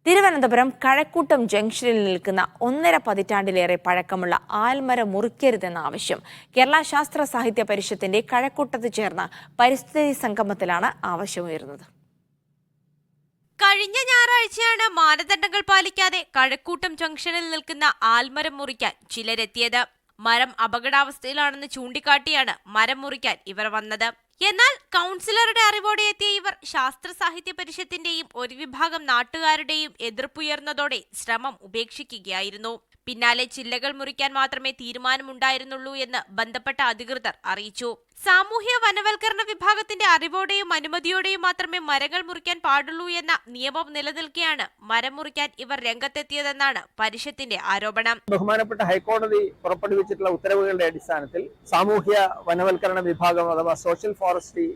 തിരുവനന്തപുരം കഴക്കൂട്ടം ജംഗ്ഷനിൽ നിൽക്കുന്ന 1.5 പതിറ്റാണ്ടിലേറെ പഴക്കമുള്ള ആൽമരം മുറിക്കരുതെന്ന ആവശ്യം കേരള ശാസ്ത്ര സാഹിത്യ പരിഷത്തിന്റെ കഴക്കൂട്ടത്ത് ചേർന്ന പരിസ്ഥിതി സംഗമത്തിലാണ് ആവശ്യമുയർന്നത്. കഴിഞ്ഞ ഞായറാഴ്ചയാണ് മാനദണ്ഡങ്ങൾ പാലിക്കാതെ കഴക്കൂട്ടം ജംഗ്ഷനിൽ നിൽക്കുന്ന ആൽമരം മുറിക്കാൻ ചിലരെത്തിയത്. മരം അപകടാവസ്ഥയിലാണെന്ന് ചൂണ്ടിക്കാട്ടിയാണ് മരം മുറിക്കാൻ ഇവർ വന്നത്. എന്നാൽ കൗൺസിലറുടെ അറിവോടെ എത്തിയ ഇവർ ശാസ്ത്ര സാഹിത്യ പരിഷത്തിന്റെയും ഒരു വിഭാഗം നാട്ടുകാരുടെയും എതിർപ്പുയർന്നതോടെ ശ്രമം ഉപേക്ഷിക്കുകയായിരുന്നു. പിന്നാലെ ചില്ലകൾ മുറിക്കാൻ മാത്രമേ തീരുമാനമുണ്ടായിരുന്നുള്ളൂ എന്ന് ബന്ധപ്പെട്ട അധികൃതർ അറിയിച്ചു. സാമൂഹ്യ വനവൽക്കരണ വിഭാഗത്തിന്റെ അറിവോടെയും അനുമതിയോടെയും മാത്രമേ മരങ്ങൾ മുറിക്കാൻ പാടുള്ളൂ എന്ന നിയമം നിലനിൽക്കെയാണ് മരം മുറിക്കാൻ ഇവർ രംഗത്തെത്തിയതെന്നാണ് പരിഷത്തിന്റെ ആരോപണം. ബഹുമാനപ്പെട്ട ഹൈക്കോടതി പുറപ്പെടുവിച്ചിട്ടുള്ള ഉത്തരവുകളുടെ അടിസ്ഥാനത്തിൽ സാമൂഹ്യ വനവൽക്കരണ വിഭാഗം അഥവാ സോഷ്യൽ ഫോറസ്ട്രി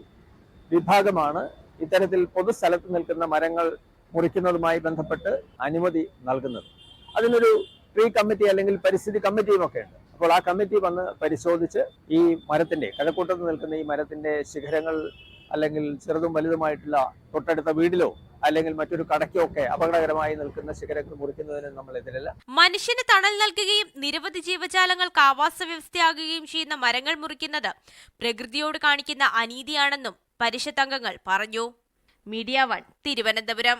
വിഭാഗമാണ് ഇത്തരത്തിൽ പൊതുസ്ഥലത്ത് നിൽക്കുന്ന മരങ്ങൾ മുറിക്കുന്നതുമായി ബന്ധപ്പെട്ട് അനുമതി നൽകുന്നത്. അതിനൊരു ട്രീ കമ്മിറ്റി അല്ലെങ്കിൽ പരിസ്ഥിതി കമ്മിറ്റിയും ഒക്കെ ഉണ്ട്. അപ്പോൾ ആ കമ്മിറ്റി വന്ന് പരിശോധിച്ച് ഈ മരത്തിന്റെ കഴക്കൂട്ടത്ത് നിൽക്കുന്ന ഈ മരത്തിന്റെ ശിഖരങ്ങൾ അല്ലെങ്കിൽ ചെറുതും വലുതുമായിട്ടുള്ള തൊട്ടടുത്ത വീടിലോ അല്ലെങ്കിൽ മറ്റൊരു കടയ്ക്കോ ഒക്കെ അപകടകരമായി നിൽക്കുന്ന ശിഖരങ്ങൾ മുറിക്കുന്നതിന് നമ്മൾ എതിരല്ല. മനുഷ്യന് തണൽ നൽകുകയും നിരവധി ജീവജാലങ്ങൾക്ക് ആവാസ വ്യവസ്ഥയാകുകയും ചെയ്യുന്ന മരങ്ങൾ മുറിക്കുന്നത് പ്രകൃതിയോട് കാണിക്കുന്ന അനീതിയാണെന്നും പരിഷത്ത് അംഗങ്ങൾ പറഞ്ഞു. മീഡിയ 1 തിരുവനന്തപുരം.